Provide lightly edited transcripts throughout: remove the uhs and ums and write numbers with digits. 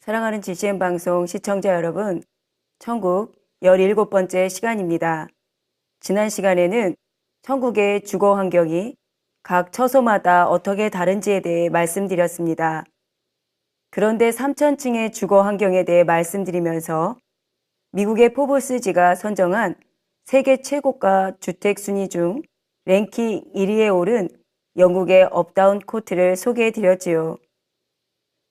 사랑하는 GCN 방송 시청자 여러분, 천국 17번째 시간입니다. 지난 시간에는 천국의 주거 환경이 각 처소마다 어떻게 다른지에 대해 말씀드렸습니다. 그런데 3000층의 주거 환경에 대해 말씀드리면서 미국의 포브스지가 선정한 세계 최고가 주택 순위 중 랭킹 1위에 오른 영국의 업다운 코트를 소개해 드렸지요.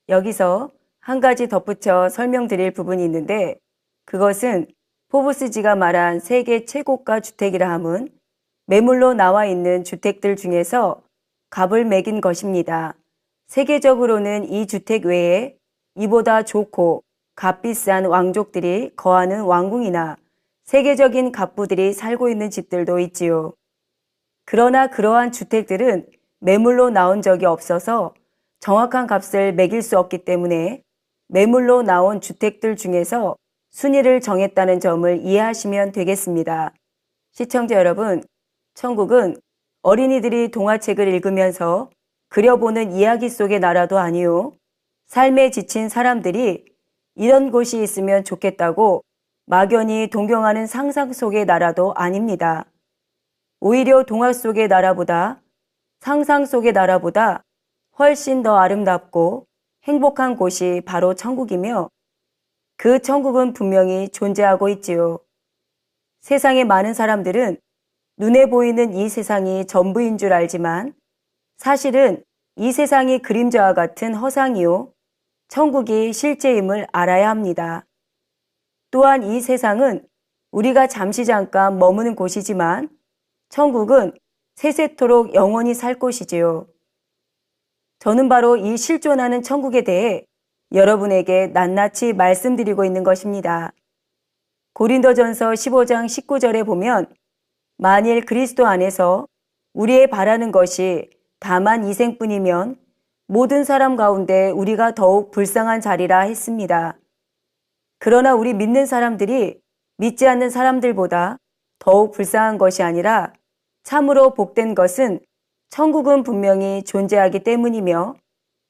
여기서 한 가지 덧붙여 설명드릴 부분이 있는데 그것은 포브스지가 말한 세계 최고가 주택이라 함은 매물로 나와 있는 주택들 중에서 값을 매긴 것입니다. 세계적으로는 이 주택 외에 이보다 좋고 값비싼 왕족들이 거하는 왕궁이나 세계적인 갑부들이 살고 있는 집들도 있지요. 그러나 그러한 주택들은 매물로 나온 적이 없어서 정확한 값을 매길 수 없기 때문에 매물로 나온 주택들 중에서 순위를 정했다는 점을 이해하시면 되겠습니다. 시청자 여러분, 천국은 어린이들이 동화책을 읽으면서 그려보는 이야기 속의 나라도 아니요. 삶에 지친 사람들이 이런 곳이 있으면 좋겠다고 막연히 동경하는 상상 속의 나라도 아닙니다. 오히려 동화 속의 나라보다 상상 속의 나라보다 훨씬 더 아름답고 행복한 곳이 바로 천국이며 그 천국은 분명히 존재하고 있지요. 세상의 많은 사람들은 눈에 보이는 이 세상이 전부인 줄 알지만 사실은 이 세상이 그림자와 같은 허상이요. 천국이 실제임을 알아야 합니다. 또한 이 세상은 우리가 잠시 잠깐 머무는 곳이지만 천국은 세세토록 영원히 살 곳이지요. 저는 바로 이 실존하는 천국에 대해 여러분에게 낱낱이 말씀드리고 있는 것입니다. 고린도전서 15장 19절에 보면 만일 그리스도 안에서 우리의 바라는 것이 다만 이생뿐이면 모든 사람 가운데 우리가 더욱 불쌍한 자리라 했습니다. 그러나 우리 믿는 사람들이 믿지 않는 사람들보다 더욱 불쌍한 것이 아니라 참으로 복된 것은 천국은 분명히 존재하기 때문이며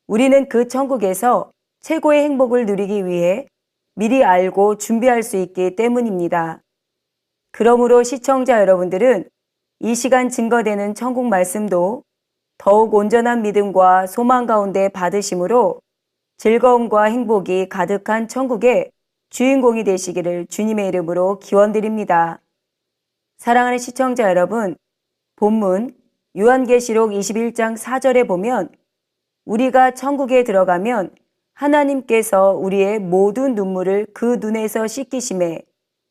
우리는 그 천국에서 최고의 행복을 누리기 위해 미리 알고 준비할 수 있기 때문입니다. 그러므로 시청자 여러분들은 이 시간 증거되는 천국 말씀도 더욱 온전한 믿음과 소망 가운데 받으심으로 즐거움과 행복이 가득한 천국의 주인공이 되시기를 주님의 이름으로 기원드립니다. 사랑하는 시청자 여러분, 본문 요한계시록 21장 4절에 보면 우리가 천국에 들어가면 하나님께서 우리의 모든 눈물을 그 눈에서 씻기심에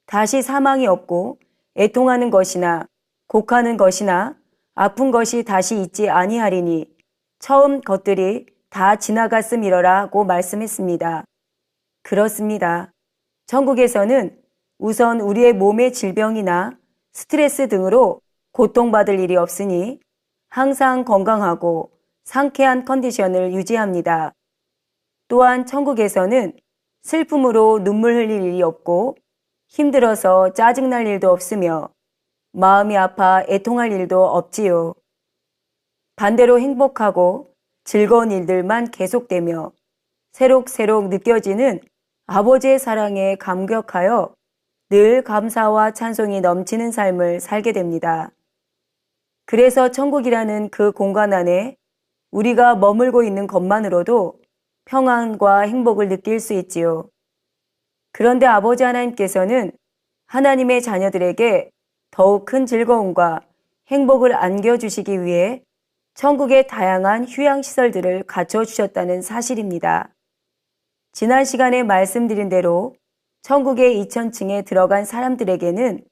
다시 사망이 없고 애통하는 것이나 곡하는 것이나 아픈 것이 다시 있지 아니하리니 처음 것들이 다 지나갔음이러라 고 말씀했습니다. 그렇습니다. 천국에서는 우선 우리의 몸의 질병이나 스트레스 등으로 고통받을 일이 없으니 항상 건강하고 상쾌한 컨디션을 유지합니다. 또한 천국에서는 슬픔으로 눈물 흘릴 일이 없고 힘들어서 짜증날 일도 없으며 마음이 아파 애통할 일도 없지요. 반대로 행복하고 즐거운 일들만 계속되며 새록새록 느껴지는 아버지의 사랑에 감격하여 늘 감사와 찬송이 넘치는 삶을 살게 됩니다. 그래서 천국이라는 그 공간 안에 우리가 머물고 있는 것만으로도 평안과 행복을 느낄 수 있지요. 그런데 아버지 하나님께서는 하나님의 자녀들에게 더욱 큰 즐거움과 행복을 안겨주시기 위해 천국의 다양한 휴양시설들을 갖춰주셨다는 사실입니다. 지난 시간에 말씀드린 대로 천국의 2000층에 들어간 사람들에게는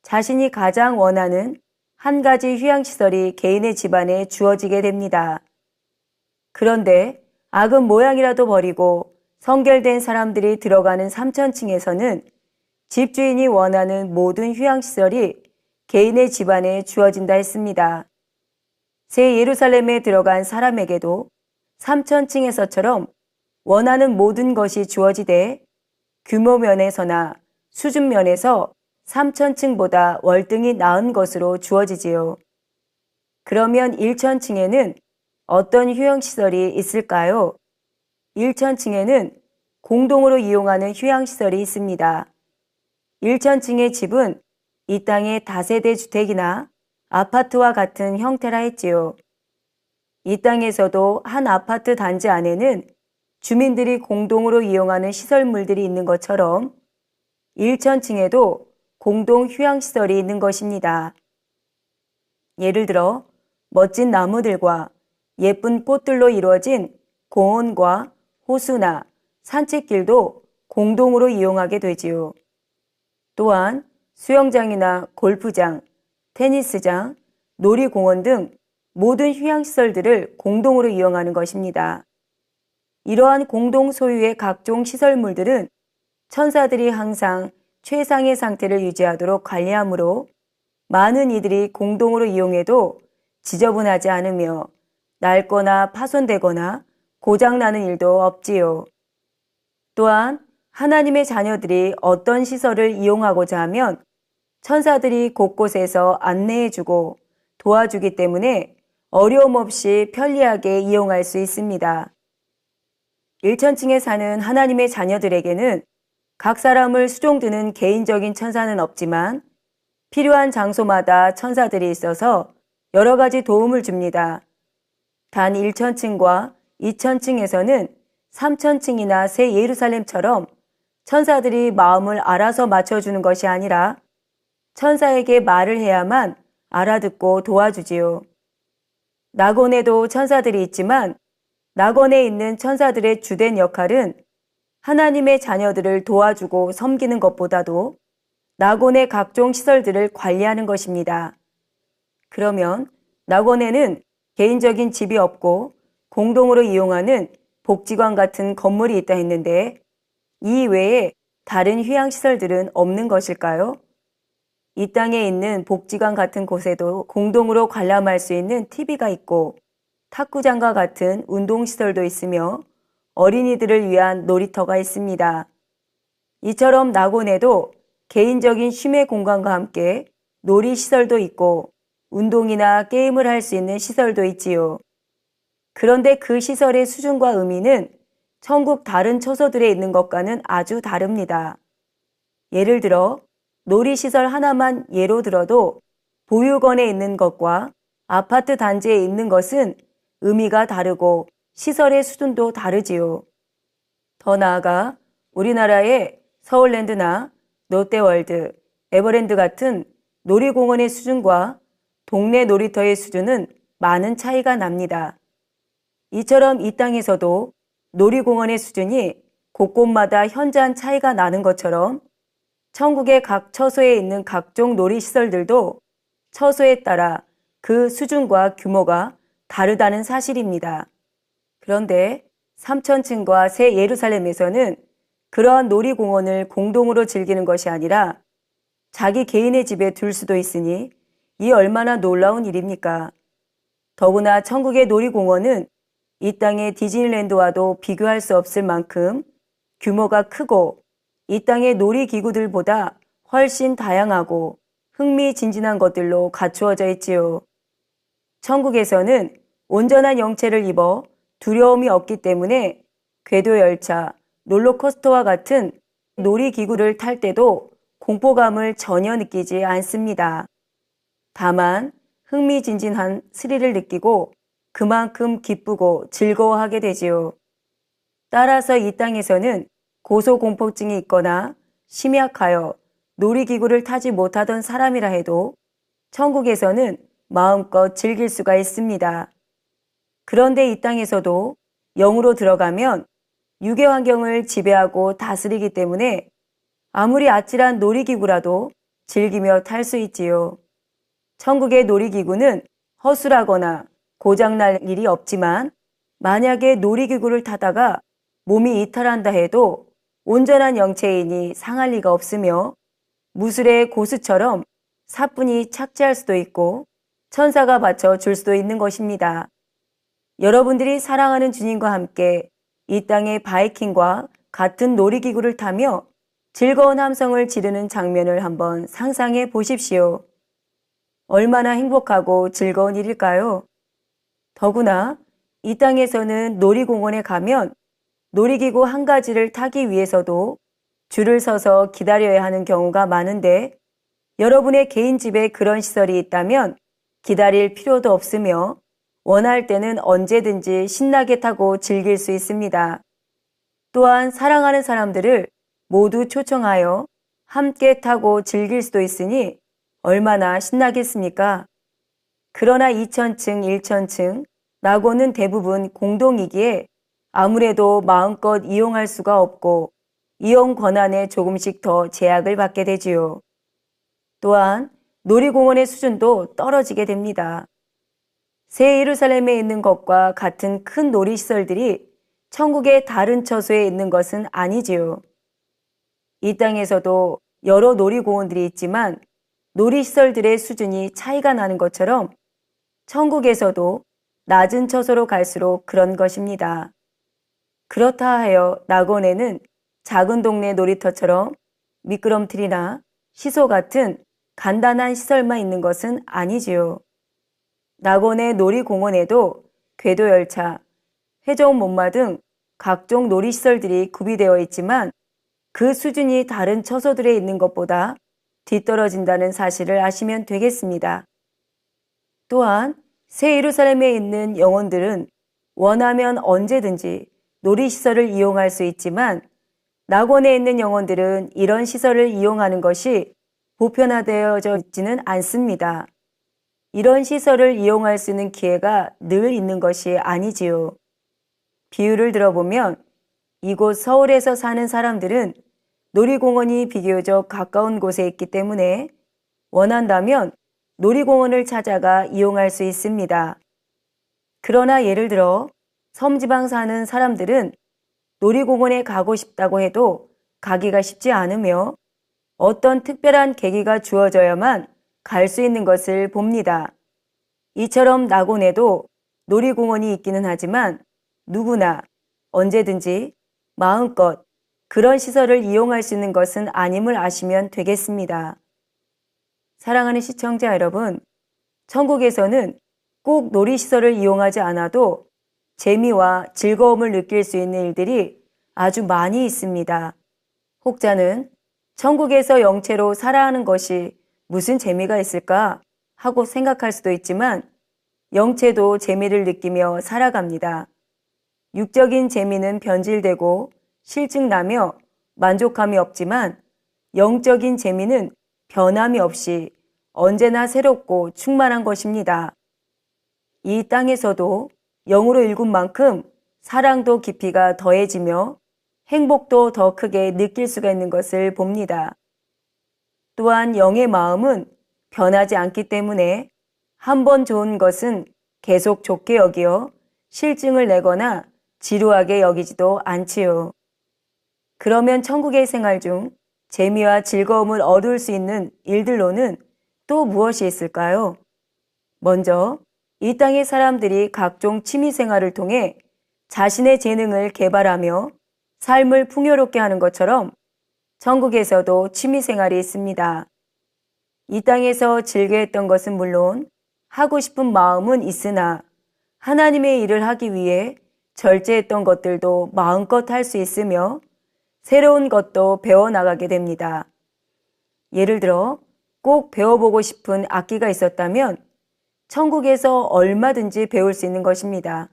자신이 가장 원하는 한 가지 휴양시설이 개인의 집안에 주어지게 됩니다. 그런데 악은 모양이라도 버리고 성결된 사람들이 들어가는 3000층에서는 집주인이 원하는 모든 휴양시설이 개인의 집안에 주어진다 했습니다. 새 예루살렘에 들어간 사람에게도 3000층에서처럼 원하는 모든 것이 주어지되 규모 면에서나 수준 면에서 3000층보다 월등히 나은 것으로 주어지지요. 그러면 1000층에는 어떤 휴양시설이 있을까요? 1000층에는 공동으로 이용하는 휴양시설이 있습니다. 1천층의 집은 이 땅의 다세대 주택이나 아파트와 같은 형태라 했지요. 이 땅에서도 한 아파트 단지 안에는 주민들이 공동으로 이용하는 시설물들이 있는 것처럼 1천층에도 공동 휴양시설이 있는 것입니다. 예를 들어 멋진 나무들과 예쁜 꽃들로 이루어진 공원과 호수나 산책길도 공동으로 이용하게 되지요. 또한 수영장이나 골프장, 테니스장, 놀이공원 등 모든 휴양시설들을 공동으로 이용하는 것입니다. 이러한 공동 소유의 각종 시설물들은 천사들이 항상 최상의 상태를 유지하도록 관리하므로 많은 이들이 공동으로 이용해도 지저분하지 않으며 낡거나 파손되거나 고장나는 일도 없지요. 또한 하나님의 자녀들이 어떤 시설을 이용하고자 하면 천사들이 곳곳에서 안내해주고 도와주기 때문에 어려움 없이 편리하게 이용할 수 있습니다. 1천층에 사는 하나님의 자녀들에게는 각 사람을 수종드는 개인적인 천사는 없지만 필요한 장소마다 천사들이 있어서 여러 가지 도움을 줍니다. 단 1천층과 2천층에서는 3천층이나 새 예루살렘처럼 천사들이 마음을 알아서 맞춰주는 것이 아니라 천사에게 말을 해야만 알아듣고 도와주지요. 낙원에도 천사들이 있지만 낙원에 있는 천사들의 주된 역할은 하나님의 자녀들을 도와주고 섬기는 것보다도 낙원의 각종 시설들을 관리하는 것입니다. 그러면 낙원에는 개인적인 집이 없고 공동으로 이용하는 복지관 같은 건물이 있다 했는데 이 외에 다른 휴양시설들은 없는 것일까요? 이 땅에 있는 복지관 같은 곳에도 공동으로 관람할 수 있는 TV가 있고 탁구장과 같은 운동시설도 있으며 어린이들을 위한 놀이터가 있습니다. 이처럼 낙원에도 개인적인 쉼의 공간과 함께 놀이시설도 있고 운동이나 게임을 할 수 있는 시설도 있지요. 그런데 그 시설의 수준과 의미는 천국 다른 처소들에 있는 것과는 아주 다릅니다. 예를 들어 놀이시설 하나만 예로 들어도 보육원에 있는 것과 아파트 단지에 있는 것은 의미가 다르고 시설의 수준도 다르지요. 더 나아가 우리나라의 서울랜드나 롯데월드, 에버랜드 같은 놀이공원의 수준과 동네 놀이터의 수준은 많은 차이가 납니다. 이처럼 이 땅에서도 놀이공원의 수준이 곳곳마다 현저한 차이가 나는 것처럼 천국의 각 처소에 있는 각종 놀이시설들도 처소에 따라 그 수준과 규모가 다르다는 사실입니다. 그런데 3천층과 새 예루살렘에서는 그러한 놀이공원을 공동으로 즐기는 것이 아니라 자기 개인의 집에 둘 수도 있으니 이 얼마나 놀라운 일입니까? 더구나 천국의 놀이공원은 이 땅의 디즈니랜드와도 비교할 수 없을 만큼 규모가 크고 이 땅의 놀이기구들보다 훨씬 다양하고 흥미진진한 것들로 갖추어져 있지요. 천국에서는 온전한 영체를 입어 두려움이 없기 때문에 궤도열차, 롤러코스터와 같은 놀이기구를 탈 때도 공포감을 전혀 느끼지 않습니다. 다만 흥미진진한 스릴을 느끼고 그만큼 기쁘고 즐거워하게 되지요. 따라서 이 땅에서는 고소공포증이 있거나 심약하여 놀이기구를 타지 못하던 사람이라 해도 천국에서는 마음껏 즐길 수가 있습니다. 그런데 이 땅에서도 영으로 들어가면 육의 환경을 지배하고 다스리기 때문에 아무리 아찔한 놀이기구라도 즐기며 탈 수 있지요. 천국의 놀이기구는 허술하거나 고장날 일이 없지만 만약에 놀이기구를 타다가 몸이 이탈한다 해도 온전한 영체이니 상할 리가 없으며 무술의 고수처럼 사뿐히 착지할 수도 있고 천사가 받쳐줄 수도 있는 것입니다. 여러분들이 사랑하는 주님과 함께 이 땅의 바이킹과 같은 놀이기구를 타며 즐거운 함성을 지르는 장면을 한번 상상해 보십시오. 얼마나 행복하고 즐거운 일일까요? 더구나 이 땅에서는 놀이공원에 가면 놀이기구 한 가지를 타기 위해서도 줄을 서서 기다려야 하는 경우가 많은데 여러분의 개인 집에 그런 시설이 있다면 기다릴 필요도 없으며 원할 때는 언제든지 신나게 타고 즐길 수 있습니다. 또한 사랑하는 사람들을 모두 초청하여 함께 타고 즐길 수도 있으니 얼마나 신나겠습니까? 그러나 2000층, 1000층, 낙원은 대부분 공동이기에 아무래도 마음껏 이용할 수가 없고 이용 권한에 조금씩 더 제약을 받게 되지요. 또한 놀이공원의 수준도 떨어지게 됩니다. 새 예루살렘에 있는 것과 같은 큰 놀이시설들이 천국의 다른 처소에 있는 것은 아니지요. 이 땅에서도 여러 놀이공원들이 있지만 놀이시설들의 수준이 차이가 나는 것처럼 천국에서도 낮은 처소로 갈수록 그런 것입니다. 그렇다 하여 낙원에는 작은 동네 놀이터처럼 미끄럼틀이나 시소 같은 간단한 시설만 있는 것은 아니지요. 낙원의 놀이공원에도 궤도열차, 회전목마 등 각종 놀이시설들이 구비되어 있지만 그 수준이 다른 처소들에 있는 것보다 뒤떨어진다는 사실을 아시면 되겠습니다. 또한 새 예루살렘에 있는 영혼들은 원하면 언제든지 놀이시설을 이용할 수 있지만 낙원에 있는 영혼들은 이런 시설을 이용하는 것이 보편화되어져 있지는 않습니다. 이런 시설을 이용할 수 있는 기회가 늘 있는 것이 아니지요. 비유를 들어보면 이곳 서울에서 사는 사람들은 놀이공원이 비교적 가까운 곳에 있기 때문에 원한다면 놀이공원을 찾아가 이용할 수 있습니다. 그러나 예를 들어 섬지방 사는 사람들은 놀이공원에 가고 싶다고 해도 가기가 쉽지 않으며 어떤 특별한 계기가 주어져야만 갈 수 있는 것을 봅니다. 이처럼 낙원에도 놀이공원이 있기는 하지만 누구나 언제든지 마음껏 그런 시설을 이용할 수 있는 것은 아님을 아시면 되겠습니다. 사랑하는 시청자 여러분, 천국에서는 꼭 놀이시설을 이용하지 않아도 재미와 즐거움을 느낄 수 있는 일들이 아주 많이 있습니다. 혹자는 천국에서 영체로 살아가는 것이 무슨 재미가 있을까 하고 생각할 수도 있지만 영체도 재미를 느끼며 살아갑니다. 육적인 재미는 변질되고 실증나며 만족함이 없지만 영적인 재미는 변함이 없이 언제나 새롭고 충만한 것입니다. 이 땅에서도 영으로 일군 만큼 사랑도 깊이가 더해지며 행복도 더 크게 느낄 수가 있는 것을 봅니다. 또한 영의 마음은 변하지 않기 때문에 한 번 좋은 것은 계속 좋게 여기어 실증을 내거나 지루하게 여기지도 않지요. 그러면 천국의 생활 중 재미와 즐거움을 얻을 수 있는 일들로는 또 무엇이 있을까요? 먼저 이 땅의 사람들이 각종 취미 생활을 통해 자신의 재능을 개발하며 삶을 풍요롭게 하는 것처럼 천국에서도 취미 생활이 있습니다. 이 땅에서 즐겨했던 것은 물론 하고 싶은 마음은 있으나 하나님의 일을 하기 위해 절제했던 것들도 마음껏 할 수 있으며 새로운 것도 배워나가게 됩니다. 예를 들어 꼭 배워보고 싶은 악기가 있었다면 천국에서 얼마든지 배울 수 있는 것입니다.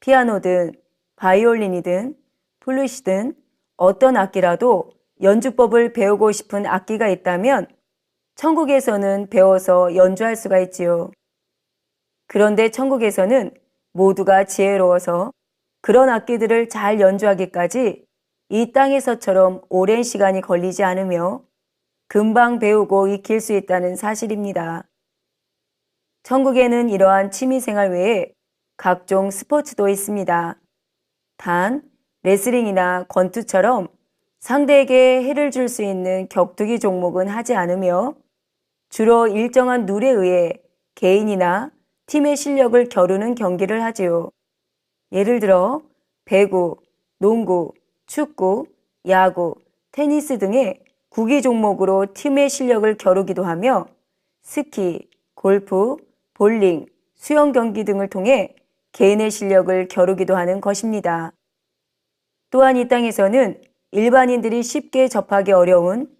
피아노든 바이올린이든 플룻이든 어떤 악기라도 연주법을 배우고 싶은 악기가 있다면 천국에서는 배워서 연주할 수가 있지요. 그런데 천국에서는 모두가 지혜로워서 그런 악기들을 잘 연주하기까지 이 땅에서처럼 오랜 시간이 걸리지 않으며 금방 배우고 익힐 수 있다는 사실입니다. 천국에는 이러한 취미생활 외에 각종 스포츠도 있습니다. 단, 레슬링이나 권투처럼 상대에게 해를 줄 수 있는 격투기 종목은 하지 않으며 주로 일정한 룰에 의해 개인이나 팀의 실력을 겨루는 경기를 하지요. 예를 들어 배구, 농구, 축구, 야구, 테니스 등의 구기 종목으로 팀의 실력을 겨루기도 하며 스키, 골프, 볼링, 수영 경기 등을 통해 개인의 실력을 겨루기도 하는 것입니다. 또한 이 땅에서는 일반인들이 쉽게 접하기 어려운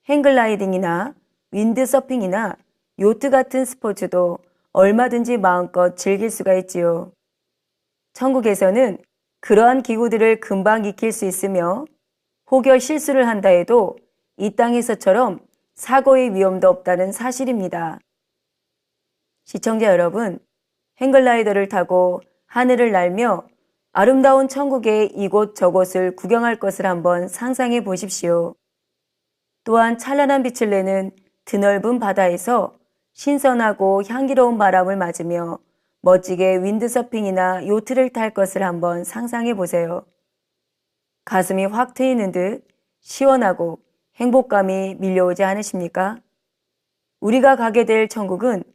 행글라이딩이나 윈드서핑이나 요트 같은 스포츠도 얼마든지 마음껏 즐길 수가 있지요. 천국에서는 그러한 기구들을 금방 익힐 수 있으며 혹여 실수를 한다 해도 이 땅에서처럼 사고의 위험도 없다는 사실입니다. 시청자 여러분, 행글라이더를 타고 하늘을 날며 아름다운 천국의 이곳 저곳을 구경할 것을 한번 상상해 보십시오. 또한 찬란한 빛을 내는 드넓은 바다에서 신선하고 향기로운 바람을 맞으며 멋지게 윈드서핑이나 요트를 탈 것을 한번 상상해 보세요. 가슴이 확 트이는 듯 시원하고 행복감이 밀려오지 않으십니까? 우리가 가게 될 천국은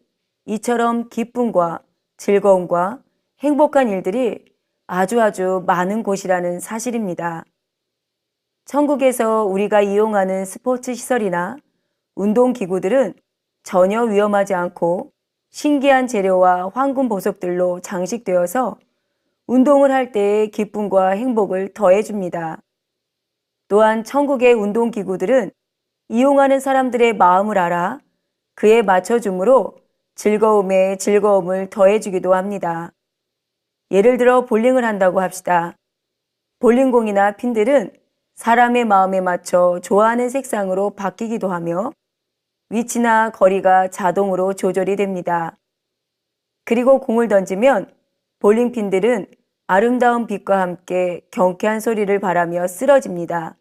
이처럼 기쁨과 즐거움과 행복한 일들이 아주 많은 곳이라는 사실입니다. 천국에서 우리가 이용하는 스포츠 시설이나 운동기구들은 전혀 위험하지 않고 신기한 재료와 황금 보석들로 장식되어서 운동을 할 때의 기쁨과 행복을 더해줍니다. 또한 천국의 운동기구들은 이용하는 사람들의 마음을 알아 그에 맞춰주므로 즐거움에 즐거움을 더해주기도 합니다. 예를 들어 볼링을 한다고 합시다. 볼링공이나 핀들은 사람의 마음에 맞춰 좋아하는 색상으로 바뀌기도 하며 위치나 거리가 자동으로 조절이 됩니다. 그리고 공을 던지면 볼링핀들은 아름다운 빛과 함께 경쾌한 소리를 발하며 쓰러집니다.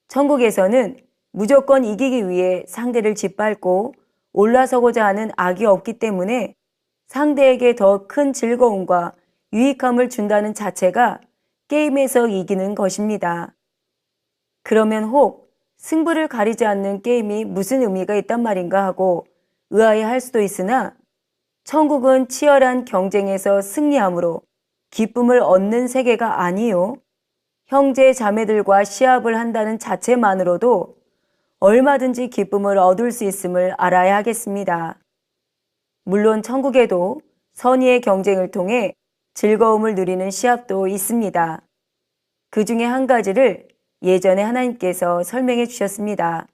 천국에서는 무조건 이기기 위해 상대를 짓밟고 올라서고자 하는 악이 없기 때문에 상대에게 더 큰 즐거움과 유익함을 준다는 자체가 게임에서 이기는 것입니다. 그러면 혹 승부를 가리지 않는 게임이 무슨 의미가 있단 말인가 하고 의아해할 수도 있으나 천국은 치열한 경쟁에서 승리함으로 기쁨을 얻는 세계가 아니요. 형제 자매들과 시합을 한다는 자체만으로도 얼마든지 기쁨을 얻을 수 있음을 알아야 하겠습니다. 물론 천국에도 선의의 경쟁을 통해 즐거움을 누리는 시합도 있습니다. 그 중에 한 가지를 예전에 하나님께서 설명해 주셨습니다.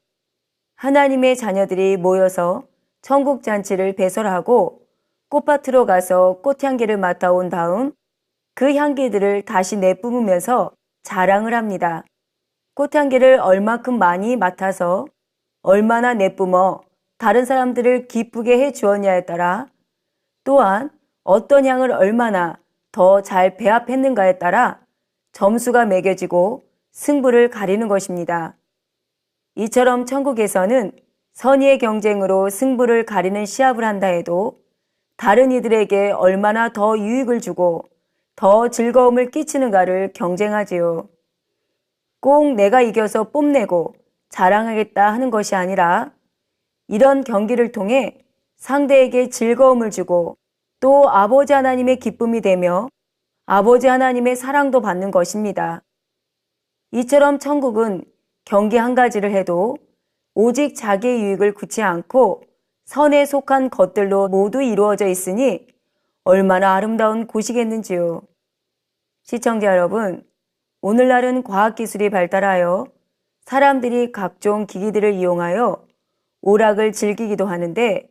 하나님의 자녀들이 모여서 천국 잔치를 배설하고 꽃밭으로 가서 꽃향기를 맡아온 다음 그 향기들을 다시 내뿜으면서 자랑을 합니다. 꽃향기를 얼마큼 많이 맡아서 얼마나 내뿜어 다른 사람들을 기쁘게 해 주었냐에 따라 또한 어떤 향을 얼마나 더 잘 배합했는가에 따라 점수가 매겨지고 승부를 가리는 것입니다. 이처럼 천국에서는 선의의 경쟁으로 승부를 가리는 시합을 한다 해도 다른 이들에게 얼마나 더 유익을 주고 더 즐거움을 끼치는가를 경쟁하지요. 꼭 내가 이겨서 뽐내고 자랑하겠다 하는 것이 아니라 이런 경기를 통해 상대에게 즐거움을 주고 또 아버지 하나님의 기쁨이 되며 아버지 하나님의 사랑도 받는 것입니다. 이처럼 천국은 경기 한 가지를 해도 오직 자기의 유익을 굳지 않고 선에 속한 것들로 모두 이루어져 있으니 얼마나 아름다운 곳이겠는지요. 시청자 여러분, 오늘날은 과학기술이 발달하여 사람들이 각종 기기들을 이용하여 오락을 즐기기도 하는데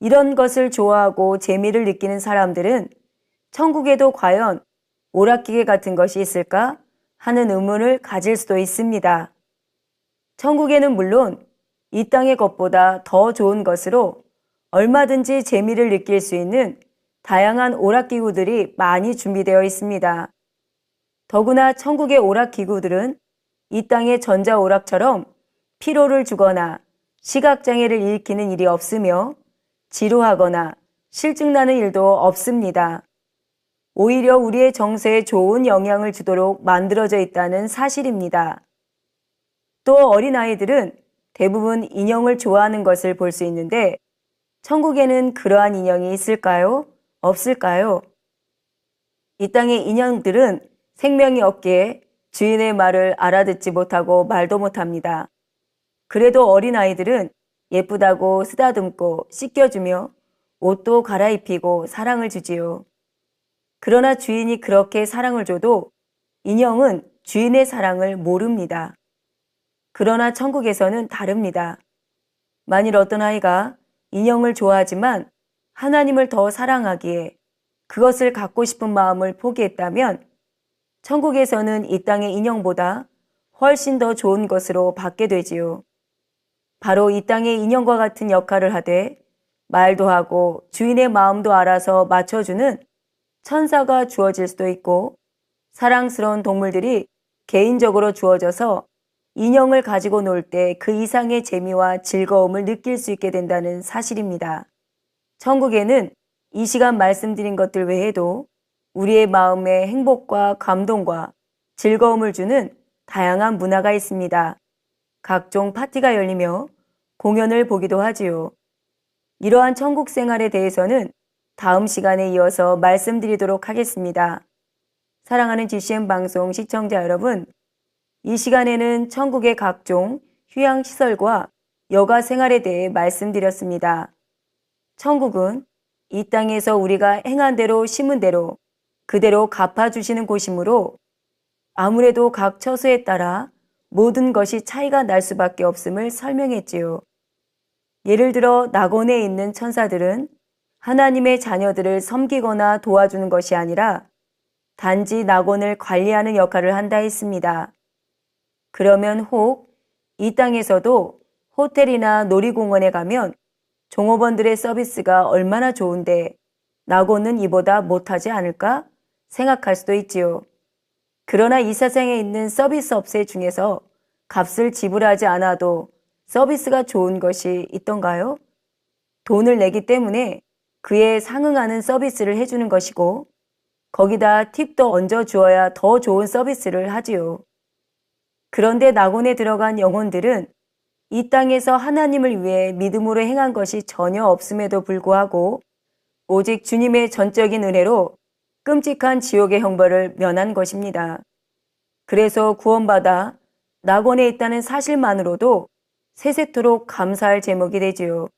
이런 것을 좋아하고 재미를 느끼는 사람들은 천국에도 과연 오락기계 같은 것이 있을까 하는 의문을 가질 수도 있습니다. 천국에는 물론 이 땅의 것보다 더 좋은 것으로 얼마든지 재미를 느낄 수 있는 다양한 오락기구들이 많이 준비되어 있습니다. 더구나 천국의 오락기구들은 이 땅의 전자오락처럼 피로를 주거나 시각장애를 일으키는 일이 없으며 지루하거나 실증나는 일도 없습니다. 오히려 우리의 정서에 좋은 영향을 주도록 만들어져 있다는 사실입니다. 또 어린아이들은 대부분 인형을 좋아하는 것을 볼 수 있는데 천국에는 그러한 인형이 있을까요? 없을까요? 이 땅의 인형들은 생명이 없기에 주인의 말을 알아듣지 못하고 말도 못합니다. 그래도 어린아이들은 예쁘다고 쓰다듬고 씻겨주며 옷도 갈아입히고 사랑을 주지요. 그러나 주인이 그렇게 사랑을 줘도 인형은 주인의 사랑을 모릅니다. 그러나 천국에서는 다릅니다. 만일 어떤 아이가 인형을 좋아하지만 하나님을 더 사랑하기에 그것을 갖고 싶은 마음을 포기했다면 천국에서는 이 땅의 인형보다 훨씬 더 좋은 것으로 받게 되지요. 바로 이 땅의 인형과 같은 역할을 하되 말도 하고 주인의 마음도 알아서 맞춰주는 천사가 주어질 수도 있고, 사랑스러운 동물들이 개인적으로 주어져서 인형을 가지고 놀 때 그 이상의 재미와 즐거움을 느낄 수 있게 된다는 사실입니다. 천국에는 이 시간 말씀드린 것들 외에도 우리의 마음에 행복과 감동과 즐거움을 주는 다양한 문화가 있습니다. 각종 파티가 열리며 공연을 보기도 하지요. 이러한 천국 생활에 대해서는 다음 시간에 이어서 말씀드리도록 하겠습니다. 사랑하는 GCN 방송 시청자 여러분, 이 시간에는 천국의 각종 휴양시설과 여가 생활에 대해 말씀드렸습니다. 천국은 이 땅에서 우리가 행한 대로 심은 대로 그대로 갚아주시는 곳이므로 아무래도 각 처소에 따라 모든 것이 차이가 날 수밖에 없음을 설명했지요. 예를 들어 낙원에 있는 천사들은 하나님의 자녀들을 섬기거나 도와주는 것이 아니라 단지 낙원을 관리하는 역할을 한다 했습니다. 그러면 혹 이 땅에서도 호텔이나 놀이공원에 가면 종업원들의 서비스가 얼마나 좋은데 낙원은 이보다 못하지 않을까 생각할 수도 있지요. 그러나 이 세상에 있는 서비스 업체 중에서 값을 지불하지 않아도 서비스가 좋은 것이 있던가요? 돈을 내기 때문에 그에 상응하는 서비스를 해주는 것이고 거기다 팁도 얹어 주어야 더 좋은 서비스를 하지요. 그런데 낙원에 들어간 영혼들은 이 땅에서 하나님을 위해 믿음으로 행한 것이 전혀 없음에도 불구하고 오직 주님의 전적인 은혜로 끔찍한 지옥의 형벌을 면한 것입니다. 그래서 구원받아 낙원에 있다는 사실만으로도 세세토록 감사할 제목이 되지요.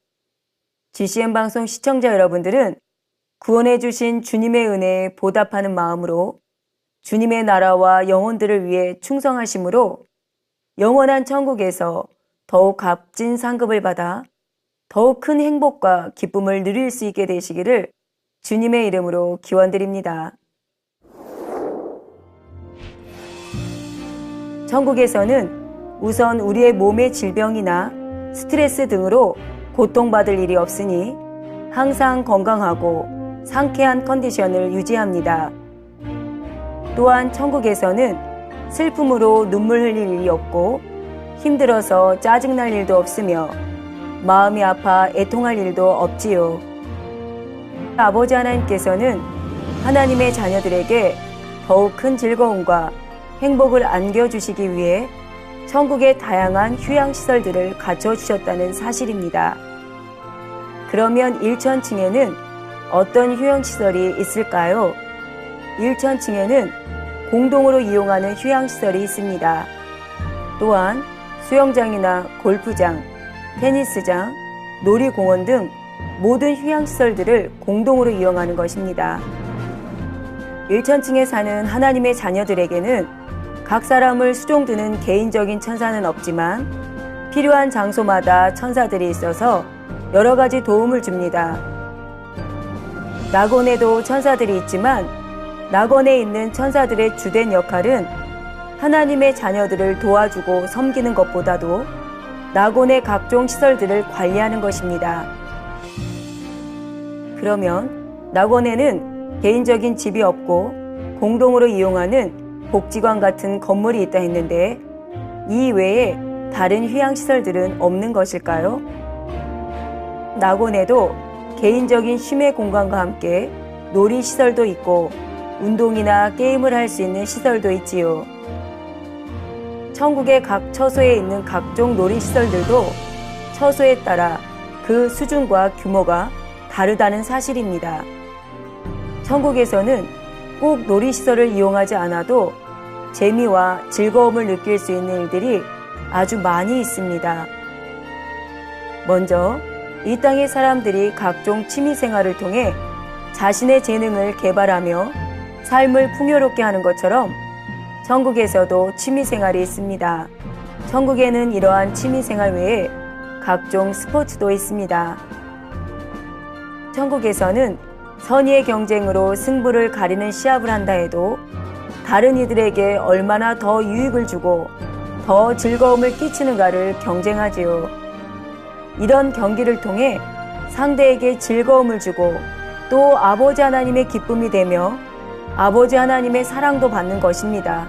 GCN 방송 시청자 여러분들은 구원해 주신 주님의 은혜에 보답하는 마음으로 주님의 나라와 영혼들을 위해 충성하심으로 영원한 천국에서 더욱 값진 상급을 받아 더욱 큰 행복과 기쁨을 누릴 수 있게 되시기를 주님의 이름으로 기원드립니다. 천국에서는 우선 우리의 몸의 질병이나 스트레스 등으로 고통받을 일이 없으니 항상 건강하고 상쾌한 컨디션을 유지합니다. 또한 천국에서는 슬픔으로 눈물 흘릴 일이 없고 힘들어서 짜증날 일도 없으며 마음이 아파 애통할 일도 없지요. 아버지 하나님께서는 하나님의 자녀들에게 더욱 큰 즐거움과 행복을 안겨주시기 위해 천국의 다양한 휴양시설들을 갖춰주셨다는 사실입니다. 그러면 1천층에는 어떤 휴양시설이 있을까요? 1천층에는 공동으로 이용하는 휴양시설이 있습니다. 또한 수영장이나 골프장, 테니스장, 놀이공원 등 모든 휴양시설들을 공동으로 이용하는 것입니다. 1천층에 사는 하나님의 자녀들에게는 각 사람을 수종드는 개인적인 천사는 없지만 필요한 장소마다 천사들이 있어서 여러 가지 도움을 줍니다. 낙원에도 천사들이 있지만 낙원에 있는 천사들의 주된 역할은 하나님의 자녀들을 도와주고 섬기는 것보다도 낙원의 각종 시설들을 관리하는 것입니다. 그러면 낙원에는 개인적인 집이 없고 공동으로 이용하는 복지관 같은 건물이 있다 했는데 이 외에 다른 휴양시설들은 없는 것일까요? 낙원에도 개인적인 쉼의 공간과 함께 놀이시설도 있고 운동이나 게임을 할 수 있는 시설도 있지요. 천국의 각 처소에 있는 각종 놀이시설들도 처소에 따라 그 수준과 규모가 다르다는 사실입니다. 천국에서는 꼭 놀이시설을 이용하지 않아도 재미와 즐거움을 느낄 수 있는 일들이 아주 많이 있습니다. 먼저 이 땅의 사람들이 각종 취미생활을 통해 자신의 재능을 개발하며 삶을 풍요롭게 하는 것처럼 천국에서도 취미생활이 있습니다. 천국에는 이러한 취미생활 외에 각종 스포츠도 있습니다. 천국에서는 선의의 경쟁으로 승부를 가리는 시합을 한다 해도 다른 이들에게 얼마나 더 유익을 주고 더 즐거움을 끼치는가를 경쟁하지요. 이런 경기를 통해 상대에게 즐거움을 주고 또 아버지 하나님의 기쁨이 되며 아버지 하나님의 사랑도 받는 것입니다.